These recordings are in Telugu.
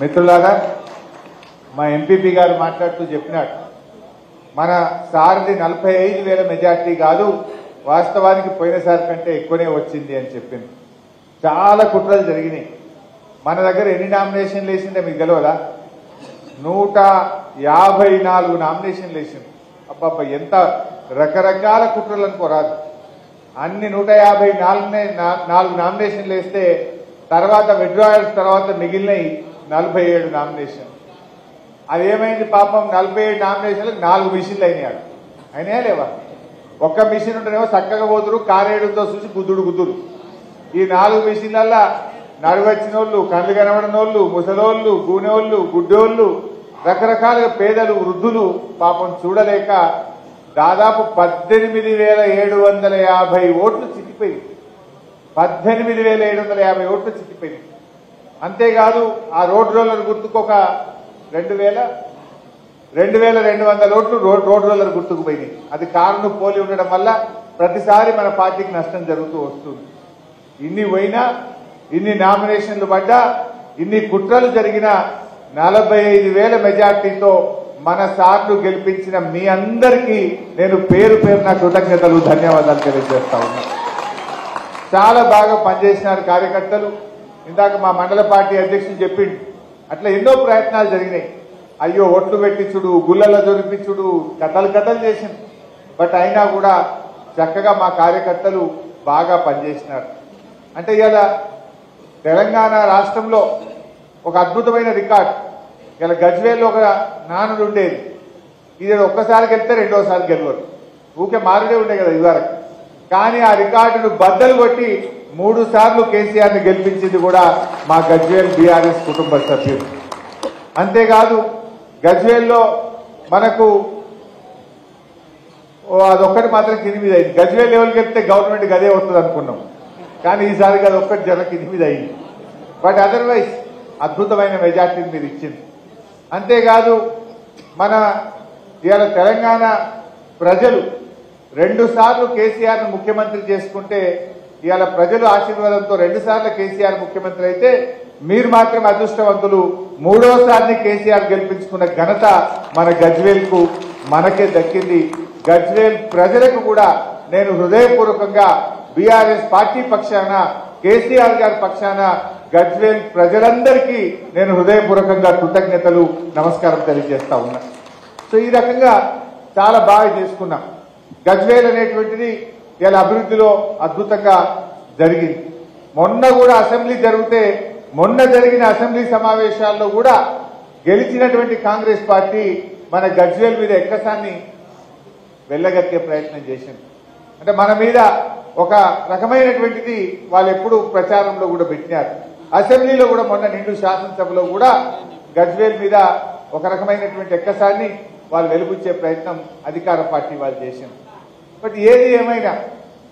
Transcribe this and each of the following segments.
మిత్రులారా, మా ఎంపీపీ గారు మాట్లాడుతూ చెప్పినాడు, మన సార్ది 45,000 మెజార్టీ కాదు, వాస్తవానికి పోయినసారి కంటే ఎక్కువనే వచ్చింది అని చెప్పింది. చాలా కుట్రలు జరిగినాయి. మన దగ్గర ఎన్ని నామినేషన్లు వేసిందే మీకు తెలియదా? 154 నామినేషన్లు వేసింది. అబ్బాబ్బా, ఎంత రకరకాల కుట్రలు అనుకోరాదు. అన్ని 154 నామినేషన్లు వేస్తే తర్వాత విత్డ్రాయల్స్ తర్వాత మిగిలినవి 47 నామినేషన్. అదేమైంది పాపం, 47 నామినేషన్లకు 4 మిషన్లు అయినాయా లేవా? ఒక్క మిషన్ ఉంటేనేమో చక్కగా పోతురు, కారేడుతో చూసి గుద్దుడు. ఈ 4 మిషన్లల్లా నడువచ్చిన వాళ్ళు, కళ్ళు కనబడిన వాళ్ళు, ముసలోళ్ళు, గూనెోళ్ళు, గుడ్డోళ్ళు, రకరకాలుగా పేదలు, వృద్ధులు పాపం చూడలేక దాదాపు 18,750 ఓట్లు చిక్కిపోయింది. 18,750 ఓట్లు చిక్కిపోయింది. అంతేకాదు ఆ రోడ్ రోలర్ గుర్తుకు ఒక 2,200 ఓట్లు రోడ్ రోలర్ గుర్తుకు పోయినాయి. అది కారును పోలి ఉండడం వల్ల ప్రతిసారి మన పార్టీకి నష్టం జరుగుతూ వస్తుంది. ఇన్ని పోయినా, ఇన్ని నామినేషన్లు పడ్డా, ఇన్ని కుట్రలు జరిగిన 45,000 మెజార్టీతో మన సార్లు గెలిపించిన మీ అందరికీ నేను పేరు పేరున కృతజ్ఞతలు, ధన్యవాదాలు తెలియజేస్తా ఉన్నా. చాలా బాగా పనిచేసినారు కార్యకర్తలు. ఇందాక మా మండల పార్టీ అధ్యక్షుడు చెప్పిండు, అట్లా ఎన్నో ప్రయత్నాలు జరిగినాయి. అయ్యో ఒట్లు పెట్టించుడు, గుళ్ళలో దొరికించుడు, కథలు చేసింది. బట్ అయినా కూడా చక్కగా మా కార్యకర్తలు బాగా పనిచేసినారు. అంటే ఇలా తెలంగాణ రాష్ట్రంలో ఒక అద్భుతమైన రికార్డ్. ఇలా గజ్వేల్లో ఒక నానుడు ఉండేది, ఇది ఒక్కసారి గెలిస్తే రెండోసారి గెలవరు, ఊకే మారుడే ఉండే కదా ఇదివరకు. కానీ ఆ రికార్డును బద్దలు కొట్టి 3 సార్లు కేసీఆర్ని గెలిపించింది కూడా మా గజ్వేల్ బీఆర్ఎస్ కుటుంబ సభ్యులు. అంతేకాదు గజ్వేల్లో మనకు అదొక్కటి మాత్రం కింది మీద అయింది. గజ్వేల్ లెవెల్కి వెళ్తే గవర్నమెంట్ గదే వస్తుంది అనుకున్నాం, కానీ ఈసారికి అది ఒక్కటి జర కింది మీద అయింది. బట్ అదర్వైజ్ అద్భుతమైన మెజార్టీని మీరు ఇచ్చింది. అంతేకాదు మన ఇవాళ తెలంగాణ ప్రజలు 2 సార్లు కేసీఆర్ను ముఖ్యమంత్రి చేసుకుంటే, ఇవాళ ప్రజలు ఆశీర్వాదంతో 2 సార్లు కేసీఆర్ ముఖ్యమంత్రి అయితే, మీరు మాత్రం అదృష్టవంతులు, 3వసారిని కేసీఆర్ గెలిపించుకున్న ఘనత మన గజ్వేల్కు మనకే దక్కింది. గజ్వేల్ ప్రజలకు కూడా నేను హృదయపూర్వకంగా బీఆర్ఎస్ పార్టీ పక్షాన, కేసీఆర్ గారి పక్షాన గజ్వేల్ ప్రజలందరికీ నేను హృదయపూర్వకంగా కృతజ్ఞతలు, నమస్కారం తెలియజేస్తా ఉన్నా. సో ఈ రకంగా చాలా బాగా చేసుకున్నాం. గజ్వేల్ అనేటువంటిది ఇలా అభివృద్ధిలో అద్భుతంగా జరిగింది. మొన్న కూడా అసెంబ్లీ జరిగితే, మొన్న జరిగిన అసెంబ్లీ సమావేశాల్లో కూడా గెలిచినటువంటి కాంగ్రెస్ పార్టీ మన గజ్వేల్ మీద ఎక్కసాన్ని వెళ్ళగక్కే ప్రయత్నం చేసింది. అంటే మన మీద ఒక రకమైనటువంటిది వాళ్ళు ఎప్పుడు ప్రచారంలో కూడా పెట్టినారు. అసెంబ్లీలో కూడా మొన్న నిండు శాసనసభలో కూడా గజ్వేల్ మీద ఒక రకమైనటువంటి ఎక్కసాన్ని వాళ్ళు వెలుగుచ్చే ప్రయత్నం అధికార పార్టీ వాళ్ళు చేసింది. బట్ ఏది ఏమైనా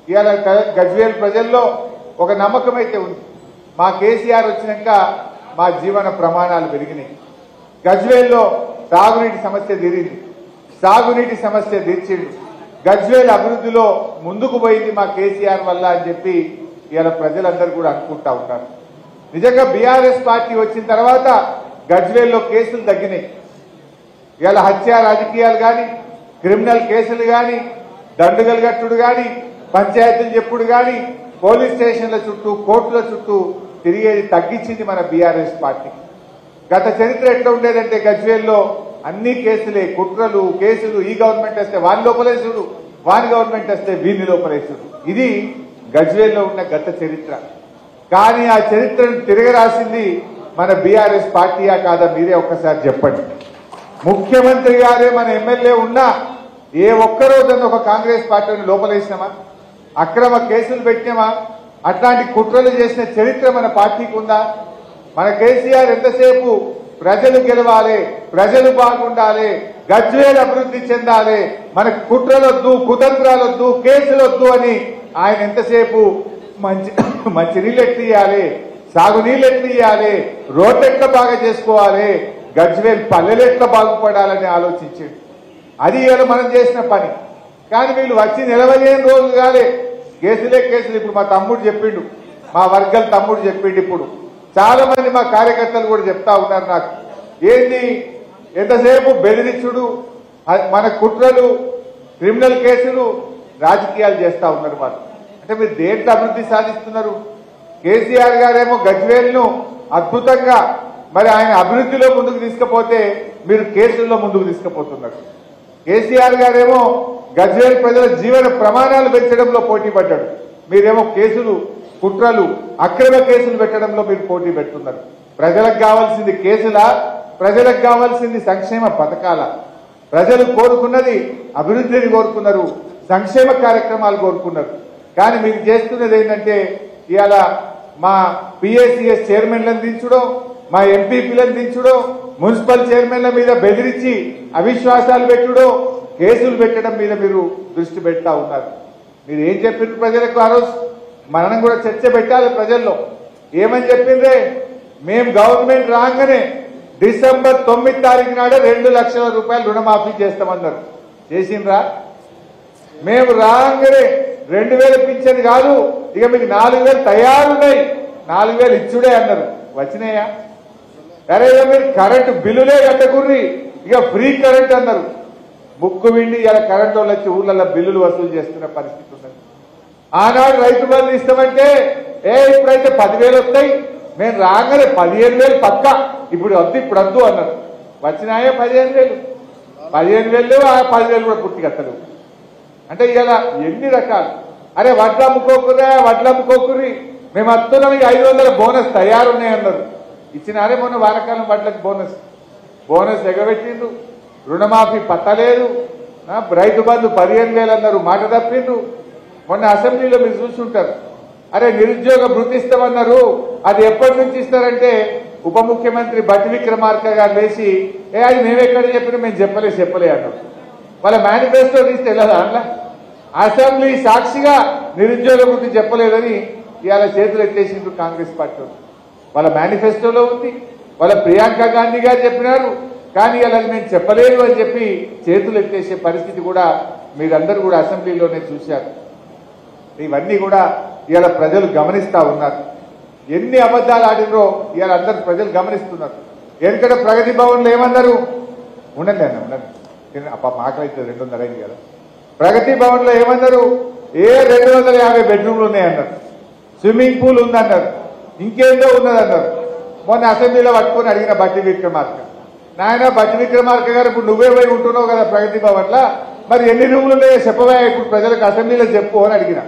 ఇవాళ గజ్వేల్ ప్రజల్లో ఒక నమ్మకం అయితే ఉంది. మా కేసీఆర్ వచ్చినాక మా జీవన ప్రమాణాలు పెరిగినాయి. గజ్వేల్లో తాగునీటి సమస్య తీరింది, సాగునీటి సమస్య తీర్చిండు. గజ్వేల్ అభివృద్ధిలో ముందుకు పోయింది మా కేసీఆర్ వల్ల అని చెప్పి ఇవాళ ప్రజలందరూ కూడా అనుకుంటా ఉన్నారు. నిజంగా బీఆర్ఎస్ పార్టీ వచ్చిన తర్వాత గజ్వేల్లో కేసులు తగ్గినాయి. ఇవాళ హత్య రాజకీయాలు కానీ, క్రిమినల్ కేసులు కానీ, దండుగలు కట్టుడు కానీ, పంచాయతీలు చెప్పుడు కానీ, పోలీస్ స్టేషన్ల చుట్టూ, కోర్టుల చుట్టూ తిరిగేది తగ్గించింది మన బీఆర్ఎస్ పార్టీ. గత చరిత్ర ఎట్లా ఉండేదంటే గజ్వేల్లో అన్ని కేసులే, కుట్రలు, కేసులు. ఈ గవర్నమెంట్ వస్తే వాని లోపలేసుడు, వాని గవర్నమెంట్ వస్తే వీని లోపలేసుడు. ఇది గజ్వేల్లో ఉన్న గత చరిత్ర. కానీ ఆ చరిత్రను తిరగరాసింది మన బీఆర్ఎస్ పార్టీయా కాదా మీరే ఒక్కసారి చెప్పండి. ముఖ్యమంత్రి గారే మన ఎమ్మెల్యే ఉన్నా ఏ ఒక్కరోజన్నా ఒక కాంగ్రెస్ పార్టీని లోపలేసినామా? అక్రమ కేసులు పెట్టినామా? అట్లాంటి కుట్రలు చేసిన చరిత్ర మన పార్టీకి ఉందా? మన కేసీఆర్ ఎంతసేపు ప్రజలు గెలవాలి, ప్రజలు బాగుండాలి, గజ్వేల్ అభివృద్ధి చెందాలి, మనకు కుట్రలొద్దు, కుతంత్రాలొద్దు, కేసులొద్దు అని ఆయన ఎంతసేపు మంచి నీళ్ళు ఎట్టియాలి, సాగునీళ్ళు ఎట్టియాలి, రోడ్లు ఎట్లా బాగా చేసుకోవాలి, గజ్వేల్ పల్లెలు ఎట్లా బాగుపడాలని ఆలోచించాడు. అది ఇవాళ మనం చేసిన పని. కానీ వీళ్ళు వచ్చి నిలవలేని రోజులు కాలే, కేసులే కేసులు. ఇప్పుడు మా తమ్ముడు చెప్పిండు, మా వర్గం తమ్ముడు చెప్పిండు, ఇప్పుడు చాలా మంది మా కార్యకర్తలు కూడా చెప్తా ఉన్నారు నాకు, ఏంది ఎంతసేపు బెదిరించుడు, మన కుట్రలు, క్రిమినల్ కేసులు, రాజకీయాలు చేస్తా ఉన్నారు వాళ్ళు. అంటే మీరు దేంట్లో అభివృద్ధి సాధిస్తున్నారు? కేసీఆర్ గారేమో గజ్వేల్ను అద్భుతంగా మరి ఆయన అభివృద్ధిలో ముందుకు తీసుకుపోతే మీరు కేసుల్లో ముందుకు తీసుకుపోతున్నారు. కేసీఆర్ గారేమో గజ్వేల్ ప్రజల జీవన ప్రమాణాలు పెంచడంలో పోటీ పడ్డాడు, మీరేమో కేసులు, కుట్రలు, అక్రమ కేసులు పెట్టడంలో మీరు పోటీ పెడుతున్నారు. ప్రజలకు కావాల్సింది కేసులా? ప్రజలకు కావాల్సింది సంక్షేమ పథకాల? ప్రజలు కోరుకున్నది అభివృద్ధిని కోరుకున్నారు, సంక్షేమ కార్యక్రమాలు కోరుకున్నారు. కానీ మీరు చేస్తున్నది ఏంటంటే ఇవాళ మా పిఏసిఎస్ చైర్మన్లను దించడం, మా ఎంపీపీలను దించడం, మున్సిపల్ చైర్మన్ల మీద బెదిరించి అవిశ్వాసాలు పెట్టడం, కేసులు పెట్టడం మీద మీరు దృష్టి పెడతా ఉన్నారు. మీరు ఏం చెప్పారు ప్రజలకు? ఆ రోజు మనం కూడా చర్చ పెట్టాలి ప్రజల్లో. ఏమని చెప్పిందే? మేము గవర్నమెంట్ రాగానే డిసెంబర్ 9 తారీఖు నాడే 2 లక్షల రూపాయలు రుణమాఫీ చేస్తామన్నారు. చేసిండ్రా? మేము రాగానే 2000 పింఛన్ కాదు, ఇక మీకు 4000 తయారున్నాయి, 4000 ఇచ్చుడే అన్నారు. వచ్చినాయా? అరే మీరు కరెంటు బిల్లులే కట్టకుర్రి, ఇక ఫ్రీ కరెంట్ అన్నారు. ముక్కు విండి ఇలా కరెంట్ వాళ్ళు వచ్చి ఊర్లలో బిల్లులు వసూలు చేస్తున్న పరిస్థితి ఉన్నది. ఆనాడు రైతు బంధు ఇస్తామంటే ఇప్పుడైతే 10,000 వస్తాయి, మేము రాగానే 15,000 పక్క, ఇప్పుడు వద్దు ఇప్పుడు వద్దు అన్నారు. వచ్చినాయే 15,000. 15,000 ఆ 10,000 కూడా పుట్టికత్తలు. అంటే ఇలా ఎన్ని రకాలు? అరే వడ్లు అమ్ముకోకుర్రి, మేము వస్తున్నాం, 500 బోనస్ తయారున్నాయన్నారు. ఇచ్చినారే మొన్న వానకాలం వడ్లకు బోనస్ ఎగబెట్టిండ్రు, రుణమాఫీ పట్టలేదు, రైతు బంధు 15,000 అన్నారు, మాట తప్పిండ్రు. మొన్న అసెంబ్లీలో మీరు చూసుంటారు. అరే నిరుద్యోగ భృతి ఇస్తామన్నారు, అది ఎప్పటి నుంచి ఇస్తారంటే ఉప ముఖ్యమంత్రి బట్టి విక్రమార్క గారు లేచి అది మేమెక్కడ చెప్పినా మేము చెప్పలే అన్నారు. వాళ్ళ మేనిఫెస్టో తీస్తే వెళ్ళదా? అట్లా అసెంబ్లీ సాక్షిగా నిరుద్యోగ భృతి చెప్పలేదని ఇవాళ చేతులు ఎత్తేసిండ్రు కాంగ్రెస్ పార్టీ. వాళ్ళ మేనిఫెస్టోలో ఉంది, వాళ్ళ ప్రియాంక గాంధీ గారు చెప్పినారు, కానీ ఇలా మేము చెప్పలేదు అని చెప్పి చేతులు ఎత్తేసే పరిస్థితి కూడా మీరందరూ కూడా అసెంబ్లీలోనే చూశారు. ఇవన్నీ కూడా ఇవాళ ప్రజలు గమనిస్తా ఉన్నారు. ఎన్ని అబద్ధాలు ఆడినరో ఇవాళ అందరూ ప్రజలు గమనిస్తున్నారు. ఎందుకంటే ప్రగతి భవన్లో ఏమన్నారు? ఉండండి ఆకలి అయితే 200 అయింది కదా. ప్రగతి భవన్లో ఏమన్నారు? 250 బెడ్రూమ్లు ఉన్నాయన్నారు, స్విమ్మింగ్ పూల్ ఉందన్నారు, ఇంకేందో ఉన్నదన్నారు. మొన్న అసెంబ్లీలో పట్టుకొని అడిగిన బట్టి విక్రమార్క, నాయన బట్టి విక్రమార్క గారు ఇప్పుడు నువ్వే పోయి ఉంటున్నావు కదా ప్రగతి భవన్లో, మరి ఎన్ని రూములు ఉన్నాయో చెప్పవా ఇప్పుడు ప్రజలకు అసెంబ్లీలో చెప్పు అని అడిగిన.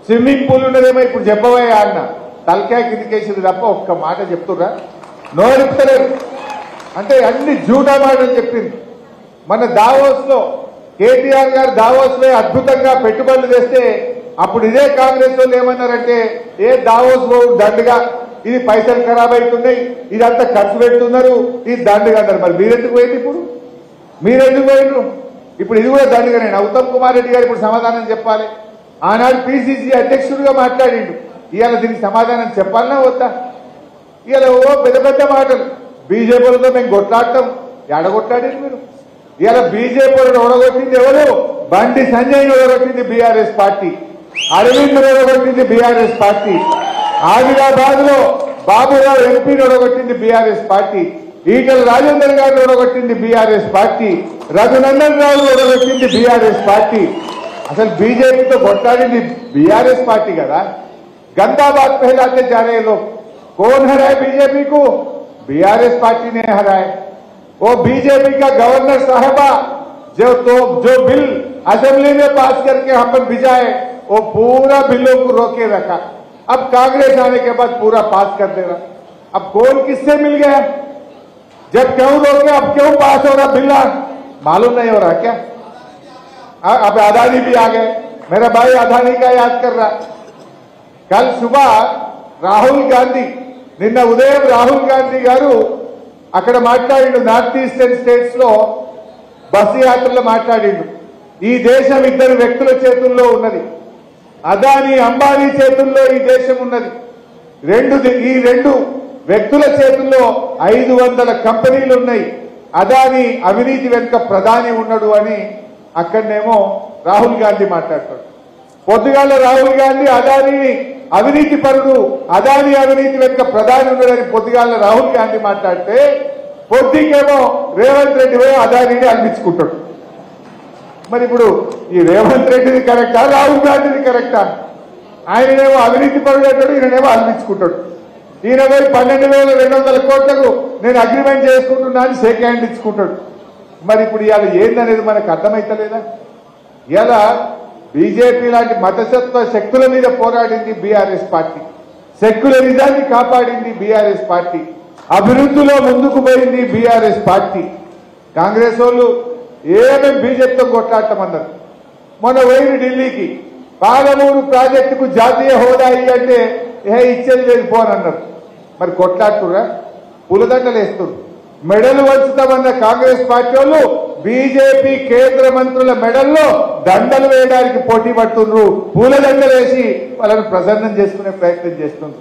స్విమ్మింగ్ పూల్ ఉన్నదేమో ఇప్పుడు చెప్పవా అన్న. తలకాయ కిందికేసింది తప్ప ఒక్క మాట చెప్తుర్రా? నోరుపుతలేరు. అంటే అన్ని జూటా మాటలు చెప్పింది. మన దావోస్ లో కేటీఆర్ గారు దావోస్ లో అద్భుతంగా పెట్టుబడులు తెస్తే అప్పుడు ఇదే కాంగ్రెస్ వాళ్ళు ఏమన్నారంటే దావోస్ దండుగా, ఇది పైసలు ఖరాబ్ అవుతున్నాయి, ఇదంతా ఖర్చు పెడుతున్నారు, ఇది దండుగా అన్నారు. మరి మీరెందుకు పోయింది? మీరెందుకు పోయిండ్రు? ఇప్పుడు ఇది కూడా దండుగానే. ఉత్తమ్ కుమార్ రెడ్డి గారు ఇప్పుడు సమాధానం చెప్పాలి. ఆనాడు పిసిసి అధ్యక్షుడిగా మాట్లాడిండు, ఇవాళ దీనికి సమాధానం చెప్పాలన్నా వద్దా? ఇవాళ పెద్ద పెద్ద మాటలు, బీజేపీలతో మేము కొట్లాడటం, ఎడగొట్లాడారు మీరు. ఇవాళ బీజేపీలను ఓడగొట్టింది ఎవరు? బండి సంజయ్ ఓడగొట్టింది బీఆర్ఎస్ పార్టీ, అరవింద్ ఓడగొట్టింది బీఆర్ఎస్ పార్టీ, ఆదిలాబాద్ లో బాబురావు ఎంపీని ఓడగొట్టింది బీఆర్ఎస్ పార్టీ, ఈటల రాజేందర్ గారిని ఓడగొట్టింది బీఆర్ఎస్ పార్టీ, రఘునందన్ రావు ఓడగొట్టింది బీఆర్ఎస్ పార్టీ. అసలు బీజేపీతో కొట్లాడింది బీఆర్ఎस पार्टी కదా. गंदा बात फैलाते जा रहे लोग. कौन हराए बीजेपी को? बीआरएस पार्टी ने हराए. वो बीजेपी का गवर्नर साहबा जो बिल असेंबली में पास करके हम पर भिजाए, वो पूरा बिलों को रोके रखा. अब कांग्रेस आने के बाद पूरा पास कर दे रहा. अब कौन किससे मिल गया? जब क्यों रोके, अब क्यों पास हो रहा बिल? मालूम नहीं हो रहा क्या? अब अदानी भी आ गए. मेरा भाई अदानी का याद कर रहा. कल सुबह राहुल गांधी, నిన్న ఉదయం రాహుల్ గాంధీ గారు అక్కడ మాట్లాడిండు. నార్త్ ఈస్టర్న్ స్టేట్స్ లో బస్సు యాత్రలో మాట్లాడిండు. ఈ దేశం ఇద్దరు వ్యక్తుల చేతుల్లో ఉన్నది. అదానీ అంబానీ చేతుల్లో ఈ దేశం ఉన్నది. ఈ రెండు వ్యక్తుల చేతుల్లో 500 కంపెనీలు ఉన్నాయి. అదానీ అవినీతి వెనుక ప్రధాని ఉన్నాడు అని అక్కడనేమో రాహుల్ గాంధీ మాట్లాడతాడు. పొద్దుగాల రాహుల్ గాంధీ అదానీని అవినీతి పరుడు, అదాని అవినీతి వెనుక ప్రధాని ఉన్నాడని పొద్దుగాల రాహుల్ గాంధీ మాట్లాడితే పొద్దుకేమో రేవంత్ రెడ్డి పోయి అదానిని అనిపించుకుంటాడు. మరి ఇప్పుడు ఈ రేవంత్ రెడ్డిది కరెక్టా, రాహుల్ గాంధీది కరెక్టా? ఆయననేమో అవినీతి పరుడు అంటాడు, ఈయననేమో అనిపించుకుంటాడు. ఈయన పోయి 12,200 కోట్లకు నేను అగ్రిమెంట్ చేసుకుంటున్నా అని షేక్ హ్యాండ్ ఇచ్చుకుంటాడు. మరి ఇప్పుడు ఇవాళ ఏందనేది మనకు అర్థమైతలేదా? ఇలా బీజేపీ లాంటి మతసత్వ శక్తుల మీద పోరాడింది బీఆర్ఎస్ పార్టీ, సెక్యులరిజాన్ని కాపాడింది బీఆర్ఎస్ పార్టీ, అభివృద్ధిలో ముందుకు పోయింది బీఆర్ఎస్ పార్టీ. కాంగ్రెస్ వాళ్ళు ఏమేమి బీజేపీతో కొట్లాడటమన్నారు. మొన్న పోయింది ఢిల్లీకి, పాలమూరు ప్రాజెక్టుకు జాతీయ హోదా అంటే ఇచ్చేది లేదు పోనన్నారు. మరి కొట్లాడుతుర్రా? పులదండలు వేస్తున్నారు. మెడలు వంచుతామన్న కాంగ్రెస్ పార్టీ వాళ్ళు బీజేపీ కేంద్ర మంత్రుల మెడల్లో దండలు వేయడానికి పోటీ పడుతున్నారు. పూలదండలు వేసి వాళ్ళని ప్రసన్నం చేసుకునే ప్రయత్నం చేస్తున్నారు.